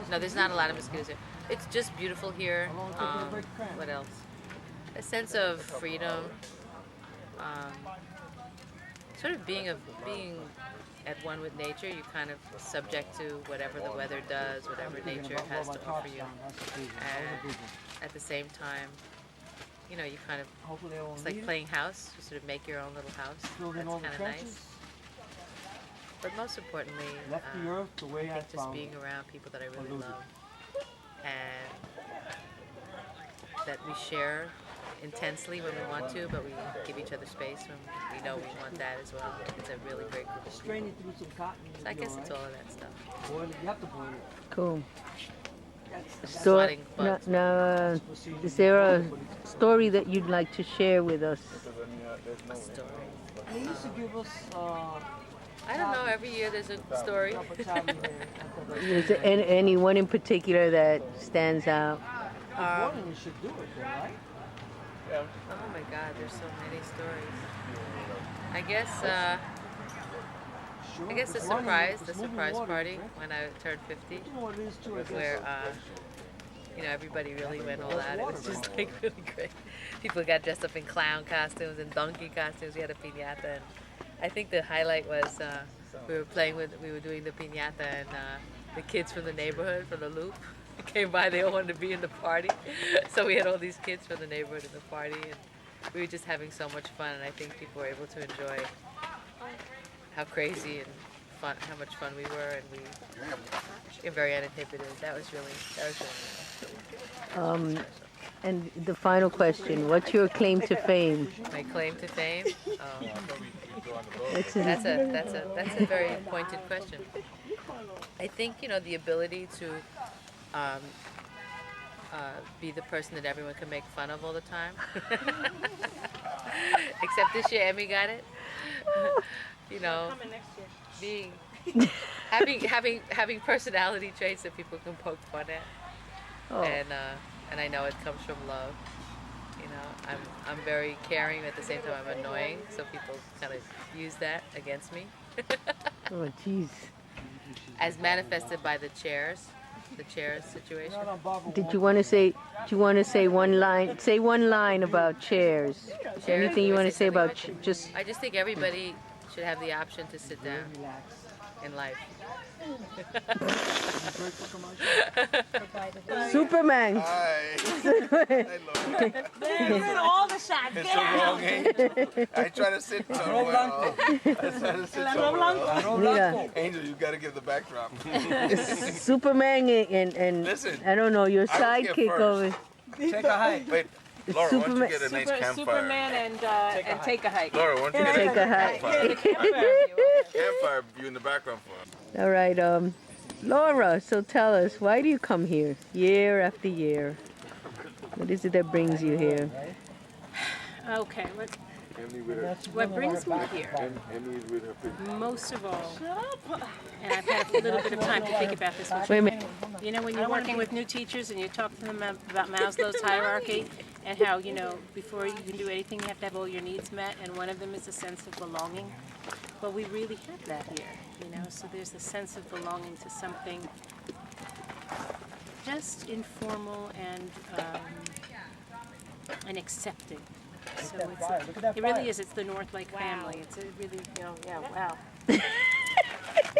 No, there's not a lot of mosquitoes here. It's just beautiful here. What else? A sense of freedom. Um, sort of being at one with nature. You're kind of subject to whatever the weather does, whatever nature has to offer you, and at the same time, you know, you kind of, it's like playing house. You sort of make your own little house. That's kind of nice. But most importantly, I think just being around people that I really love, and that we share intensely when we want to, but we give each other space when we know we want that as well. It's a really great group of people. So I guess it's all of that stuff. Cool. Now, is there a story that you'd like to share with us? A story. I don't know. Every year there's a story. Is there any one in particular that stands out? Oh my God, there's so many stories. I guess the surprise party when I turned 50, where you know, everybody really went all out. It was just like really great. People got dressed up in clown costumes and donkey costumes. We had a piñata, and I think the highlight was we were doing the piñata, and the kids from the neighborhood, from the loop, came by. They all wanted to be in the party, so we had all these kids from the neighborhood in the party, and we were just having so much fun. And I think people were able to enjoy how crazy and fun, how much fun we were, and we were very uninhibited. That was really nice. And the final question: what's your claim to fame? My claim to fame? That's a very pointed question. I think, you know, the ability to be the person that everyone can make fun of all the time. Except this year, Emmy got it. You know, being having personality traits that people can poke fun at, and I know it comes from love. You know, I'm very caring, at the same time I'm annoying, so people kind of use that against me. Oh, jeez. As manifested by the chairs situation. Did you want to say? Do you want to say one line? Say one line about chairs. Anything you want to say about just? I just think everybody should have the option to sit down in life. Superman. Hi. They're all the shots. It's the wrong angle. I try to sit somewhere. Angel, you got to give the backdrop. Superman and Listen, I don't know, your I was here sidekick over. Take a hike. Wait, Laura, why don't you get a nice campfire? Superman and take a hike. Laura, why don't you Take a hike. campfire view in the background for us? All right, Laura. So tell us, why do you come here year after year? What is it that brings you here? Okay, what brings me here, most of all, and I've had a little bit of time to think about this. Wait a minute. You know, when you're working with new teachers and you talk to them about Maslow's hierarchy and how, you know, before you can do anything, you have to have all your needs met, and one of them is a sense of belonging. Well, we really have that here, you know, so there's a sense of belonging to something just informal and accepting. So it really is. It's the North Lake family. It's a really, you know, yeah, wow.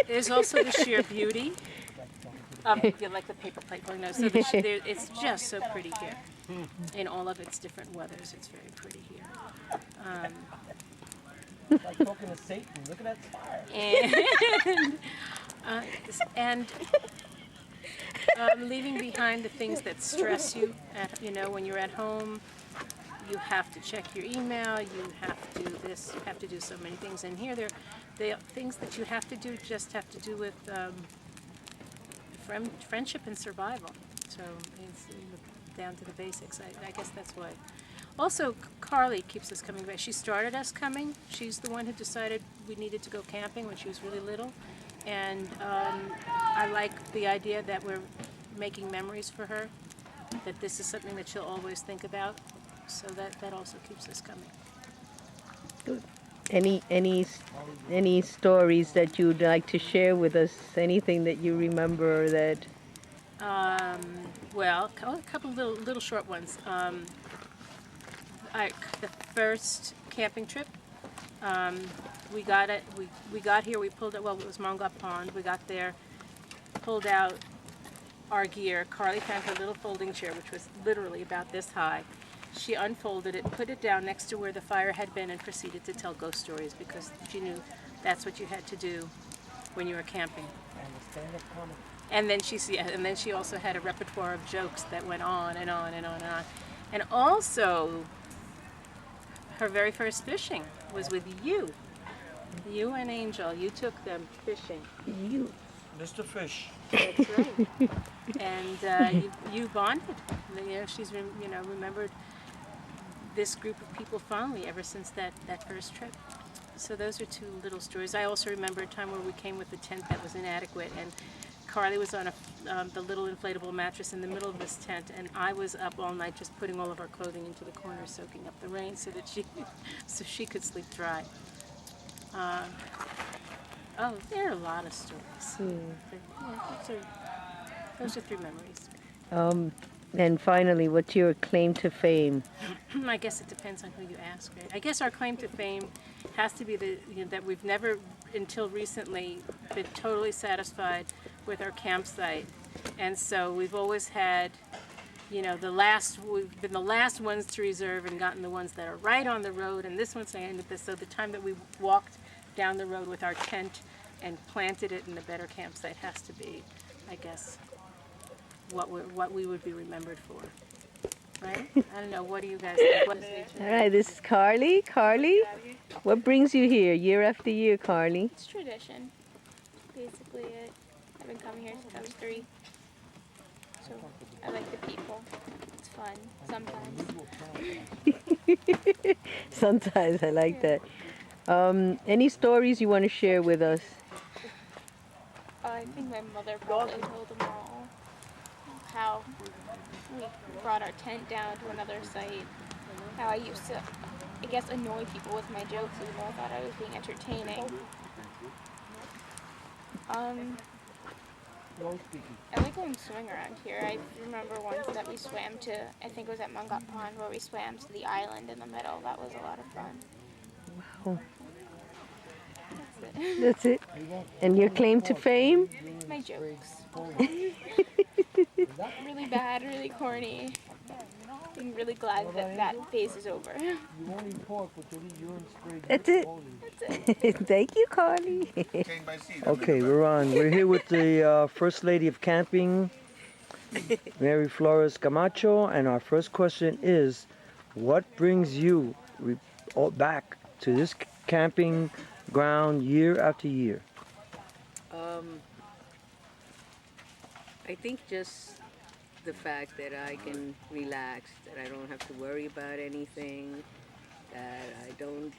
There's also the sheer beauty of, you like the paper plate going. No, so it's just so pretty here. In all of its different weathers, it's very pretty here. Like talking to Satan. Look at that fire. And leaving behind the things that stress you. You know, when you're at home, you have to check your email, you have to do this, you have to do so many things. And here, the things that you have to do just have to do with friendship and survival. So it's down to the basics. I guess that's why. Also, Carly keeps us coming back. She started us coming. She's the one who decided we needed to go camping when she was really little. And I like the idea that we're making memories for her, that this is something that she'll always think about. So that also keeps us coming. Good. any stories that you'd like to share with us? Anything that you remember that? Well, a couple of little short ones. The first camping trip, we got it. We got here. We pulled it. Well, it was Mongat Pond. We got there, pulled out our gear. Carly found her little folding chair, which was literally about this high. She unfolded it, put it down next to where the fire had been, and proceeded to tell ghost stories because she knew that's what you had to do when you were camping. And then she also had a repertoire of jokes that went on and on and on and on. And also, her very first fishing was with you. You and Angel, you took them fishing. You. Mr. Fish. That's right. And you bonded. She's remembered this group of people fondly ever since that first trip. So those are two little stories. I also remember a time where we came with a tent that was inadequate, and Carly was on the little inflatable mattress in the middle of this tent, and I was up all night just putting all of our clothing into the corner, soaking up the rain so that she could sleep dry. There are a lot of stories. Those are three memories. And finally, what's your claim to fame? I guess it depends on who you ask, right? I guess our claim to fame has to be that we've never, until recently, been totally satisfied with our campsite. And so we've always had, we've been the last ones to reserve and gotten the ones that are right on the road. And this one's saying that so the time that we walked down the road with our tent and planted it in a better campsite has to be, I guess, what we would be remembered for. Right? I don't know. What do you guys think? All right, this is Carly. Carly, what brings you here year after year, Carly? It's tradition. Basically it. I've been coming here since I was 3. So I like the people. It's fun sometimes. Sometimes I like that. Any stories you want to share with us? I think my mother probably told them all. How we brought our tent down to another site. How I used to, I guess, annoy people with my jokes even though I thought I was being entertaining. I like going swimming around here. I remember once that we swam to, I think it was at Mongat Pond, where we swam to the island in the middle. That was a lot of fun. Wow. That's it. That's it. And your claim to fame? My jokes. Really bad, really corny. I'm really glad that phase is over. That's it. That's it. Thank you, Carly. Okay, we're here with the First Lady of Camping, Mary Flores Camacho, and our first question is, what brings you back to this camping ground year after year? I think just the fact that I can relax, that I don't have to worry about anything, that I don't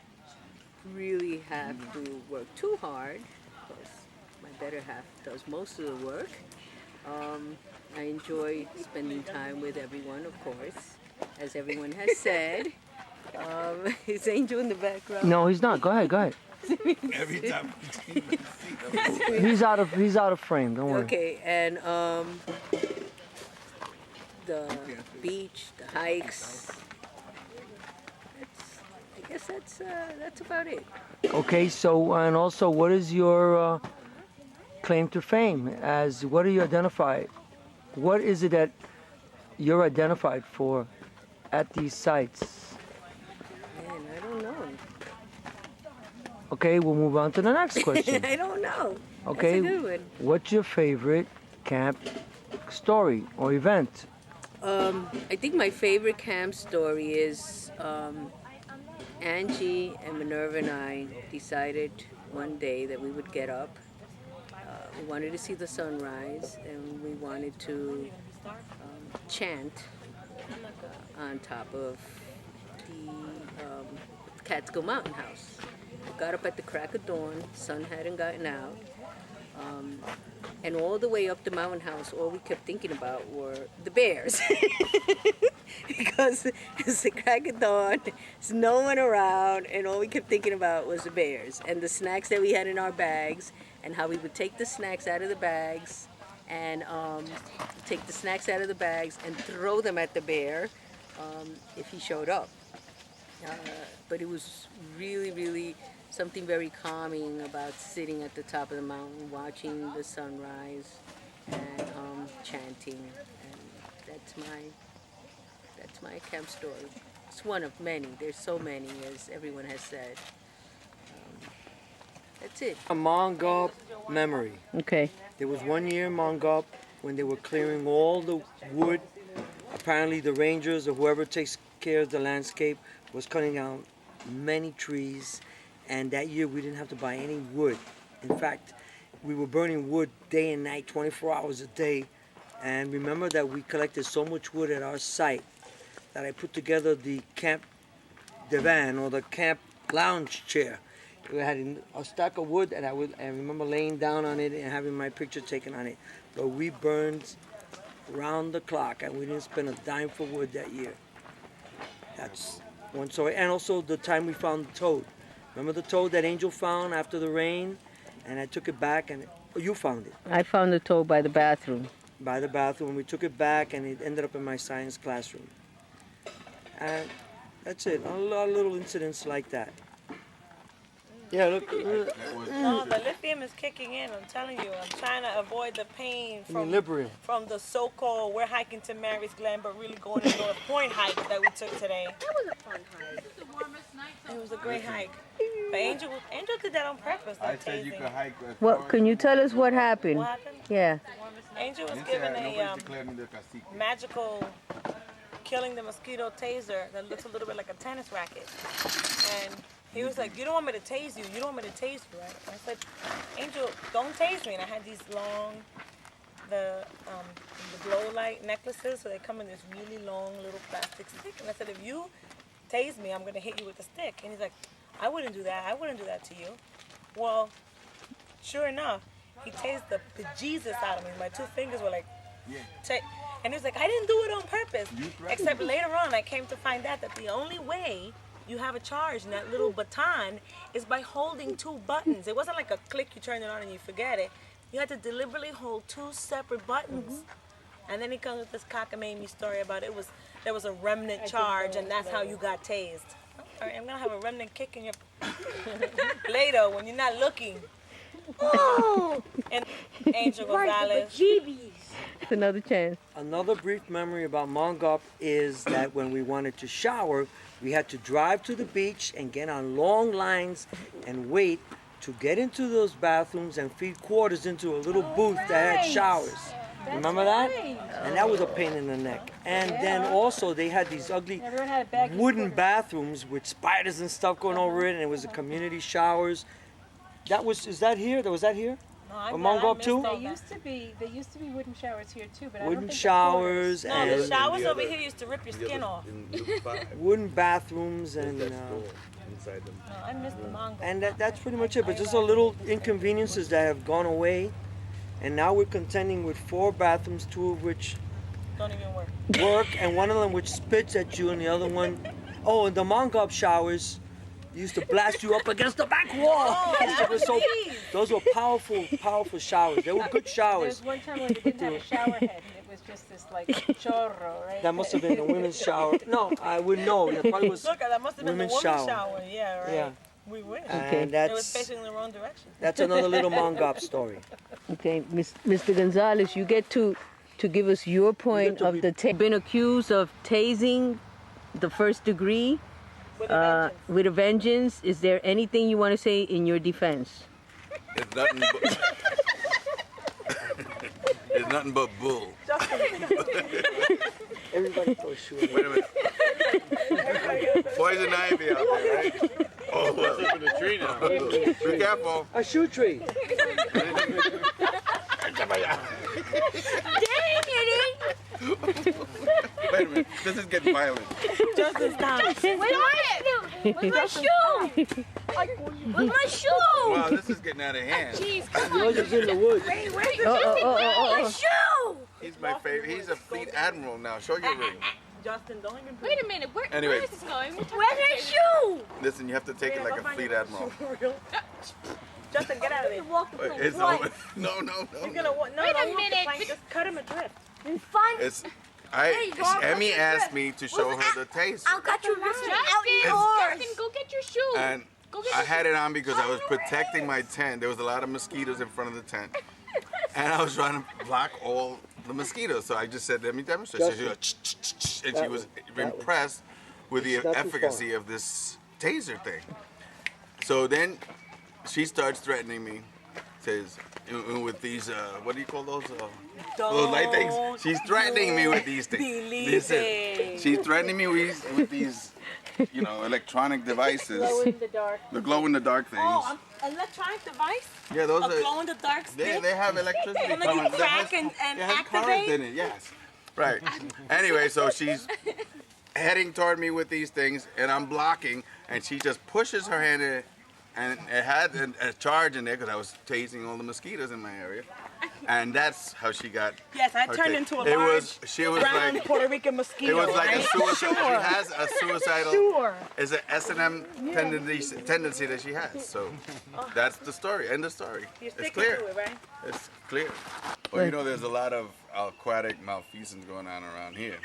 really have to work too hard, because my better half does most of the work. I enjoy spending time with everyone, of course, as everyone has said. Is Angel in the background? No, he's not. Go ahead. Every time He's out of frame. Don't worry. Okay, and the beach, the hikes. I guess that's about it. Okay, so and also, what is your claim to fame? As what do you identify? What is it that you're identified for at these sites? Man, I don't know. Okay, we'll move on to the next question. I don't know. Okay, That's a good one. what's your favorite camp story or event? I think my favorite camp story is Angie and Minerva and I decided one day that we would get up. We wanted to see the sunrise, and we wanted to chant on top of the Catskill Mountain House. We got up at the crack of dawn, sun hadn't gotten out, and all the way up the mountain house, all we kept thinking about were the bears. because it's the crack of dawn, there's no one around, and all we kept thinking about was the bears and the snacks that we had in our bags, and how we would take the snacks out of the bags and throw them at the bear if he showed up. But it was really, really something very calming about sitting at the top of the mountain, watching the sunrise, and chanting. And that's my camp story. It's one of many. There's so many, as everyone has said. That's it. A Mongop memory. Okay. There was one year in Mongop when they were clearing all the wood. Apparently the rangers or whoever takes care of the landscape was cutting down many trees, and that year we didn't have to buy any wood. In fact, we were burning wood day and night, 24 hours a day. And remember that we collected so much wood at our site that I put together the camp divan, or the camp lounge chair. We had a stack of wood, and I remember laying down on it and having my picture taken on it. But we burned round the clock, and we didn't spend a dime for wood that year. That's one story. And also the time we found the toad. Remember the toad that Angel found after the rain? And I took it back, and you found it. I found the toad by the bathroom. By the bathroom. We took it back, and it ended up in my science classroom. And that's it. A lot of little incidents like that. Yeah, look. No, the lithium is kicking in. I'm telling you. I'm trying to avoid the pain from the so-called we're hiking to Mary's Glen, but really going to North Point hike that we took today. That was a fun hike. It was a great hike. But Angel did that on purpose. I said you could hike. What? Can you tell us what happened? What happened? Yeah. Angel was given a magical killing the mosquito taser that looks a little bit like a tennis racket. And he was like, you don't want me to tase you. You don't want me to tase you, right? And I said, Angel, don't tase me. And I had these long, the glow light necklaces, so they come in this really long little plastic stick. And I said, if you tase me, I'm going to hit you with the stick. And he's like, I wouldn't do that. I wouldn't do that to you. Well, sure enough, he tased the bejesus out of me. My two fingers were like, and he was like, I didn't do it on purpose. Except later on, I came to find out that the only way you have a charge in that little baton is by holding two buttons. It wasn't like a click, you turn it on and you forget it. You had to deliberately hold two separate buttons. And then he comes with this cockamamie story about there was a remnant charge, and that's how you got tased. All right, I'm gonna have a remnant kick in your later when you're not looking. Oh! And Angel Gonzalez. It's another chance. Another brief memory about Mongop is that when we wanted to shower, we had to drive to the beach and get on long lines and wait to get into those bathrooms and feed quarters into a little booth that had showers. Remember that? And that was a pain in the neck. And then also they had these ugly wooden bathrooms with spiders and stuff going over it, and it was the community showers. Is that here? Was that here? No, Mongop too? There used to be wooden showers here too, but I don't Wooden think showers No, and the showers over here used to rip your skin off. wooden bathrooms and No, I missed the Mongol. and that's pretty much it. But just a little inconveniences that have gone away, and now we're contending with 4 bathrooms, 2 of which Don't even work. and one of them which spits at you, and the other one, and the Mongop showers used to blast you up against the back wall. Those were powerful showers. They were good showers. There was one time when we didn't have a shower head, and it was just this like chorro, right? That must have been the women's shower. No, I wouldn't know. It probably was Look, that must have been the women's woman's shower. Yeah, right. Yeah. We wish. And It was facing in the wrong direction. that's another little Mongop story. Okay, Mr. Gonzalez, you get to give us your point of the been accused of tasing the first degree with a vengeance. Is there anything you want to say in your defense? It's nothing but, it's nothing but bull. Everybody throws shoes. Wait a minute. Poison ivy out there, right? Oh, what's up in the tree now? Be careful. A shoe tree. Wait a minute. This is getting violent. Justin, stop. Where's my shoe? Where's my shoe? Wow, this is getting out of hand. Jeez, Yours is in the woods. my shoe? He's my favorite. He's a fleet admiral now. Show your ring. Justin, don't even. Wait a minute. Anyway. Where is this going? Where's my shoe? Listen, you have to take it like a fleet admiral. Justin, get out of there. It's over. No. You're gonna walk. No, Wait a don't walk the minute. plank, just cut him adrift. It's. Emmy asked me to show her the taste. I'll cut you out Justin, go get your shoe. And Go get I your had it on because I was protecting my tent. There was a lot of mosquitoes in front of the tent. And I was trying to block all the mosquitoes. So I just said, let me demonstrate. So she goes, and she was impressed with the efficacy of this taser thing. So then she starts threatening me. Says, with these, what do you call those? Those light things. She's threatening me with these things. Listen, she's threatening me with these, electronic devices. Glow in the dark. The glow-in-the-dark things. Oh, electronic device? Yeah, those A are. glow in the dark stick? They have electricity. And then you crack and it has current activate? in it, yes. Right. Anyway, so she's heading toward me with these things, and I'm blocking, and she just pushes her hand in, and it had a charge in there because I was tasing all the mosquitoes in my area. And that's how she got. Yes, I her turned taste. into a It large was, she was brown like, Puerto Rican mosquito. it was like right? a suicide. She has a suicidal. Sure. It's an S&M tendency that she has. So that's the story. End of story. You're It's sticking clear. to it, right? It's clear. Well, there's a lot of aquatic malfeasance going on around here.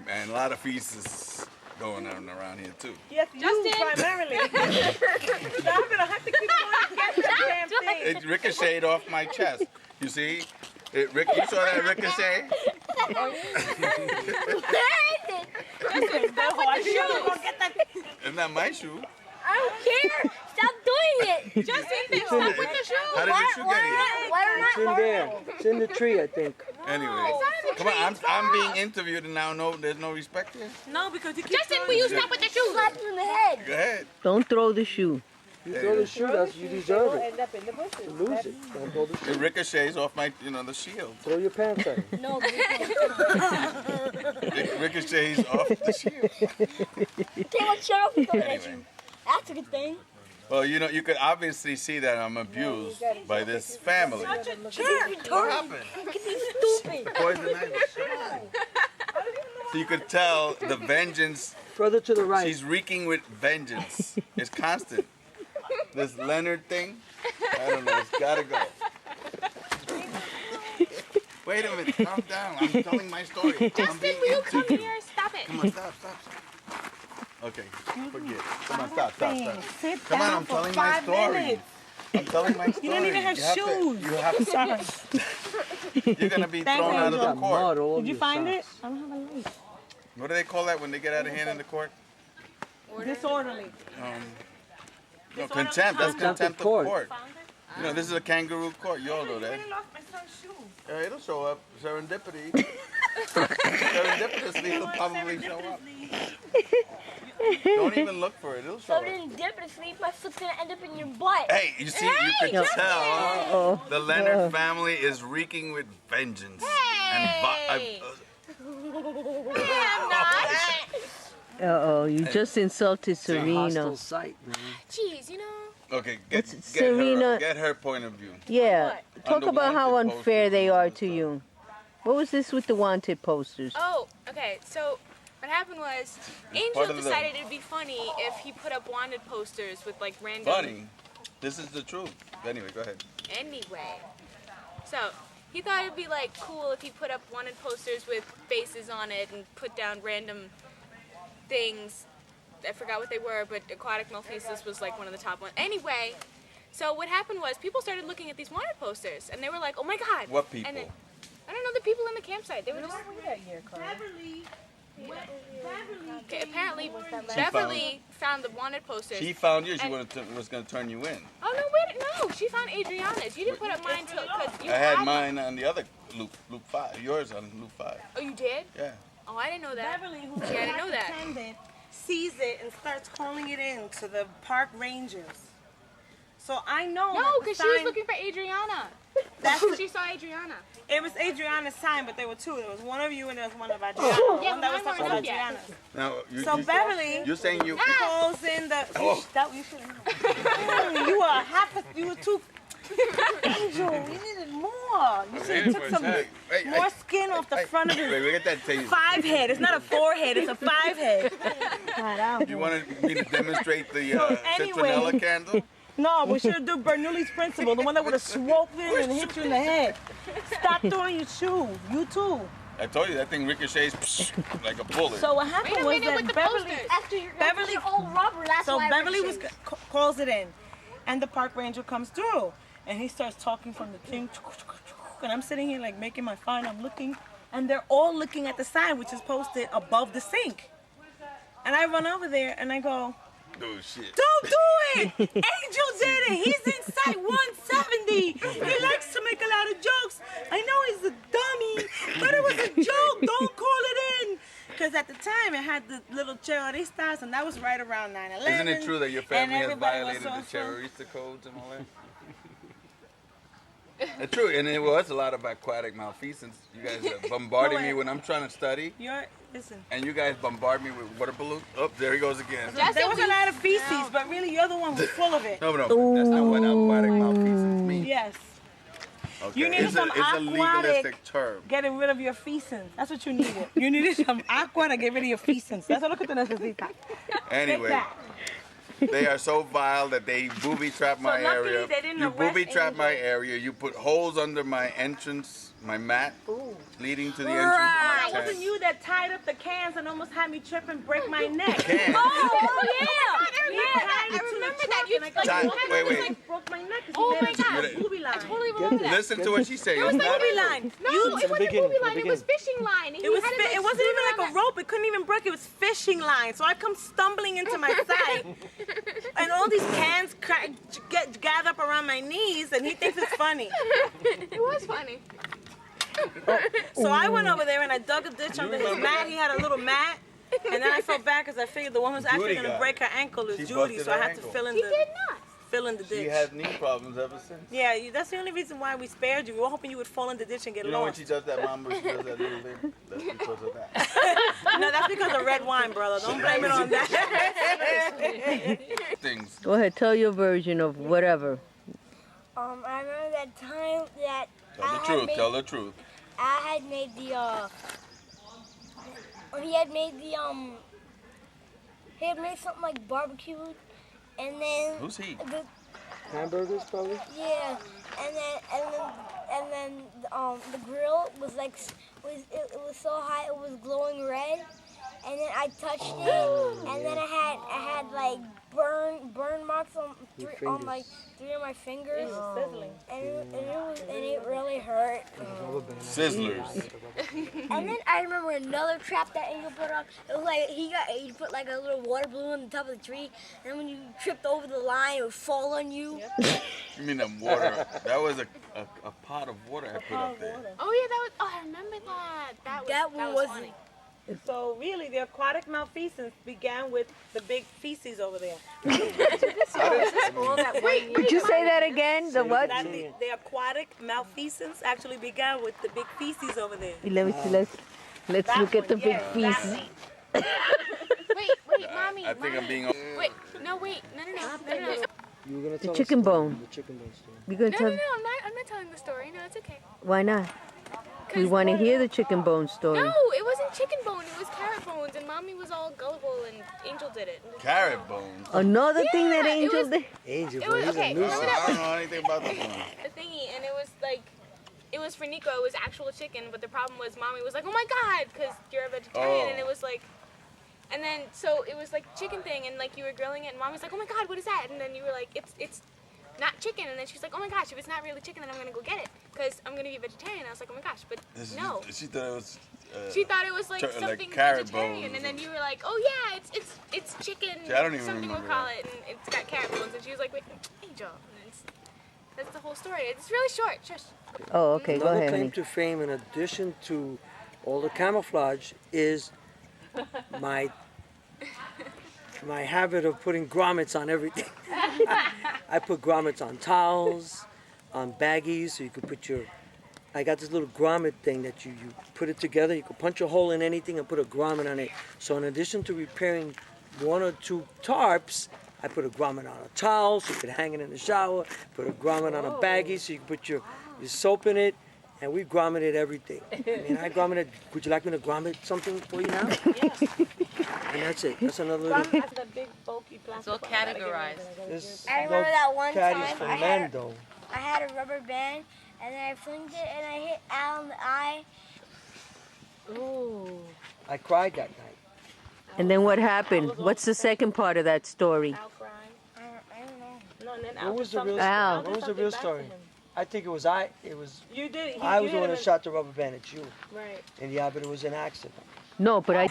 And a lot of feces going on around here, too. Yes, you primarily. So I'm going to have to keep going to get that damn thing. It ricocheted off my chest. You see? You saw that ricochet? Justin, stop with the shoe. Go get that. Isn't that my shoe? I don't care. Stop doing it. Justin, stop with the shoe. How did the shoe get here? It's in there. It's in the tree, I think. Anyway, come on, I'm being interviewed and now there's no respect here? No, because you keep Justin, will you stop with the shoe? Slap you in the head. Go ahead. Don't throw the shoe. You throw the shoe, you deserve it. end up in the bushes. You lose it. Don't throw the shoe. It ricochets off my, the shield. Throw your pants on. No, It ricochets off the shield. can't watch shut off and throw it at Anyway. you. That's a good thing. Well, you could obviously see that I'm abused by this family. Such a jerk. What happened? Stupid. Poison ivy. So you could tell the vengeance. Further to the right. She's reeking with vengeance. It's constant. This Leonard thing, I don't know. It's gotta go. Wait a minute. Calm down. I'm telling my story. Justin, will you come here? Stop it. Come on, stop. Okay, forget. Come on, stop. Sit Come on, down I'm for telling my 5 story. minutes. I'm telling my story. You don't even have shoes. You have to. You're gonna be thrown out of the Got court. mud all Did you over find your it? socks. I don't have a light. What do they call that when they get out of hand in the court? Disorderly. No, contempt. That's contempt of court. court. This is a kangaroo court. You all know that. I lost my son's shoe. Yeah, it'll show up. Serendipity. Serendipitously, it'll probably show up. Don't even look for it. It'll show So up. then dip and sleep, my foot's gonna end up in your butt. Hey, you see, you can tell the Leonard family is reeking with vengeance. Hey! And Uh-oh, you just insulted Serena. Hostile sight, man. Jeez, okay, Serena- get her point of view. Yeah, talk On the about how wanted unfair they posters are and to stuff. you. What was this with the wanted posters? Oh, okay. So what happened was part Angel of the- decided it'd be funny if he put up wanted posters with like random. Funny. This is the truth. Anyway, go ahead. Anyway, so he thought it'd be like cool if he put up wanted posters with faces on it and put down random things. I forgot what they were, but aquatic malfeasance was like one of the top ones. Anyway, so what happened was people started looking at these wanted posters and they were like, "Oh my God!" What people? And then, I don't know, the people in the campsite. They were just Beverly. okay, apparently Beverly found the wanted posters. She found yours. She And- was going to turn you in. Oh no! Wait, no. She found Adriana's. You didn't put up mine till because you I had had mine on the other loop 5. Yours on loop 5. Oh, you did? Yeah. Oh, I didn't know that. Beverly, who's See, I didn't know that. attendant, sees it and starts calling it in to the park rangers. So I know. No, that the because she was sign- looking for Adriana. That's That's she saw Adriana. It was Adriana's sign, but there were 2. There was one of you and there was one of Adriana. Yeah, one that was mine talking weren't about up yet. Adriana. Now, So Beverly you're saying you. calls in the. Oh. That you should have known. You were too. Angel, you needed more. You should have took some more skin off the front of his Wait, get that taser. 5-head. It's not a 4-head, it's a 5-head. You wanted me to demonstrate the anyway. citronella candle? No, we should do Bernoulli's principle, the one that would have swooped in and hit you in the head. Stop throwing your shoe. You too. I told you that thing ricochets like a bullet. So what happened was that Beverly, After you're all rubber, that's so why Beverly ricochets. calls it in, and the park ranger comes through, and he starts talking from the thing, and I'm sitting here like making my fun. I'm looking, and they're all looking at the sign, which is posted above the sink. And I run over there and I go, Oh shit. don't do it! Angel did it! He's in site 170! He likes to make a lot of jokes. I know he's a dummy, but it was a joke. Don't call it in. Because at the time it had the little terroristas, and that was right around 9/11. Isn't it true that your family has everybody was violated the also- terrorista codes and all that? It's true, and it was a lot of aquatic malfeasance. You guys are bombarding me when I'm trying to study, Listen. and you guys bombard me with water balloons. Oh, there he goes again. There was a lot of feces, but really you're the one who's full of it. No, that's not what aquatic malfeasance means. Yes. Okay. You needed it's some a legalistic term. Getting rid of your feces. That's what you needed. You needed some aqua to get rid of your feces. That's lo que tú necesitas. Anyway, Take that. they are so vile that they booby trap my lucky area. they didn't You arrest booby trap Angel. my area. You put holes under my entrance, my mat, leading to the entrance of my It wasn't tent. you that tied up the cans and almost had me trip and break my neck. Cans? I remember that. You Wait. Broke my neck. Oh my God. God. Booby line. I totally remember that. Listen to what she's saying. It was It's like not- Booby line. No, You- it wasn't a movie line. It was fishing line. And It was. he had It wasn't even like a rope. It couldn't even break. It was fishing line. So I come stumbling into my site, and all these cans get gathered up around my knees, and he thinks it's funny. It was funny. So I went over there and I dug a ditch under his mat. He had a little mat. And then I felt bad because I figured the one who's actually Judy going to got break her ankle is She Judy. busted So I her had to ankle. fill in He the did not. ditch. She has knee problems ever since. Yeah, that's the only reason why we spared you. We were hoping you would fall in the ditch and get You know when lost. she does that, Mom, where she does that little thing? That's because of that. No, that's because of red wine, brother. Don't blame it on that. Things. Go ahead, tell your version of whatever. I remember that time that Tell the truth. Tell the truth. I had made the he had made something like barbecued, and then Who's he? Hamburgers, probably? yeah, and then the grill was like it was so high it was glowing red, and then I touched it, and then I had like burn marks on three of my fingers, and it really hurt. Sizzlers. And then I remember another trap that Angel put up. It was like he put like a little water balloon on the top of the tree, and when you tripped over the line, it would fall on you. You mean the water? That was a pot of water I put up there. Oh yeah, that was. Oh, I remember that. That was funny. So really, the aquatic malfeasance began with the big feces over there. Could you say that again? The what? The aquatic malfeasance actually began with the big feces over there. Let's look at the big feces. Wait, mommy. I think I'm being. Wait, no. You were gonna tell us chicken the story, bone. The chicken bone story. You gonna No, tell? I'm not telling the story. No, it's okay. Why not? We want to hear the chicken bone story. No, it wasn't chicken bone. It was carrot bones, and mommy was all gullible, and Angel did it. Carrot bones. Another thing that Yeah, it Angel was- did. Angel, It boy, was he's okay. a nuisance. Remember I don't know anything about this one. the thingy, and it was like, it was for Nico. It was actual chicken, but the problem was mommy was like, "Oh my god," because you're a vegetarian, and it was like, and then so it was like chicken thing, and like you were grilling it, and mommy's like, "Oh my god, what is that?" And then you were like, "It's not chicken," and then she's like, "Oh my gosh, if it's not really chicken, then I'm gonna go get it because I'm gonna be a vegetarian." I was like, "Oh my gosh, but no." She thought it was. She thought it was like like something carrot vegetarian, bones. and then you were like, "Oh yeah, it's chicken." See, I don't even something we'll remember call it, and it's got carrot bones. And she was like, "Wait, Angel." And that's the whole story. It's really short. Shush. Oh, okay. Go Another ahead, claim honey. to fame, in addition to all the camouflage, is my habit of putting grommets on everything. I put grommets on towels, on baggies, so you could put your. I got this little grommet thing that you put it together. You could punch a hole in anything and put a grommet on it. So in addition to repairing one or two tarps, I put a grommet on a towel so you could hang it in the shower. Put a grommet on a baggie so you could put your soap in it. And we grommeted everything. I mean, I grommeted. Would you like me to grommet something for you now? And that's it. That's another little. The big bulky plastic. It's all categorized. I remember that one caddies time for I men, had, though. I had a rubber band and then I flinged it and I hit Al in the eye. Oh. I cried that night. And then what happened? What's the second part of that story? Al crying. I don't know. No, and then What was the real Al. story? What was the real story? I think it was You did. I was the one that shot the rubber band at you. Right. And yeah, but it was an accident. No, but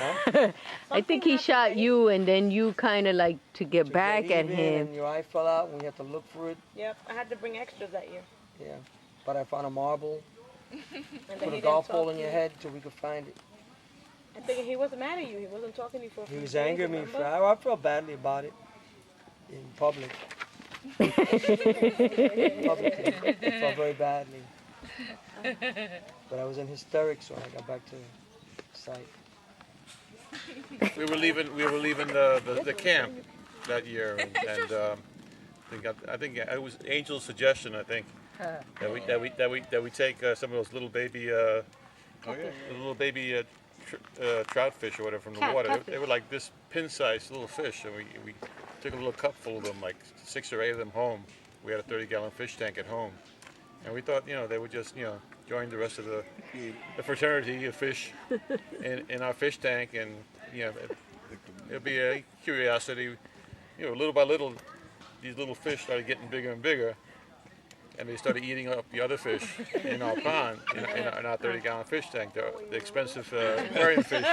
I think he shot you, and then you kind of like to get back at even, him. And your eye fell out and we had to look for it. Yep. I had to bring extras that year. Yeah. But I found a marble. And Put a golf ball in your head till we could find it. I think he wasn't mad at you. He wasn't talking to you for a He few was days, angry at me. remember? I felt badly about it. In public. Publicly. I felt very badly. But I was in hysterics when I got back to the site. We were leaving the camp that year, and I think it was Angel's suggestion. I think that we take some of those little baby trout fish or whatever from the water. They were like this pin-sized little fish, and we took a little cup full of them, like 6 or 8 of them home. We had a 30-gallon fish tank at home, and we thought they would just join the rest of the fraternity of fish in our fish tank, and it'd be a curiosity. Little by little, these little fish started getting bigger and bigger, and they started eating up the other fish in our pond, in our 30-gallon fish tank, the expensive aquarium fish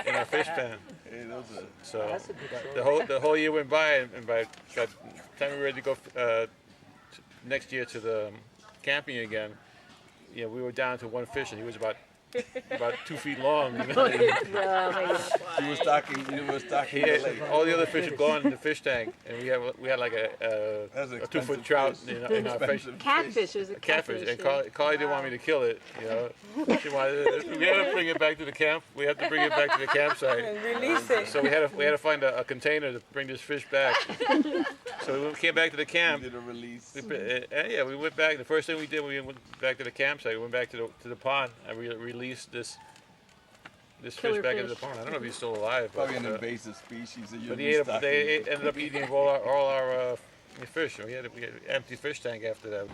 in our fish pan. So the whole year went by, and by the time we were ready to go next year to the camping again, we were down to one fish, and he was about 2 feet long. He was stocking. All the other fish had gone in the fish tank, and we had like a 2-foot trout in our fish. Catfish is a Catfish, and Carly didn't want me to kill it. She wanted. We had to bring it back to the camp. We had to bring it back to the campsite And release it. So we had to find a container to bring this fish back. So we came back to the camp. Did a release. We went back. The first thing we did, we went back to the campsite. We went back to the pond, and we released this fish back into the pond. I don't know if he's still alive. Probably an invasive species. But they ended up eating all our fish. We had an empty fish tank after that.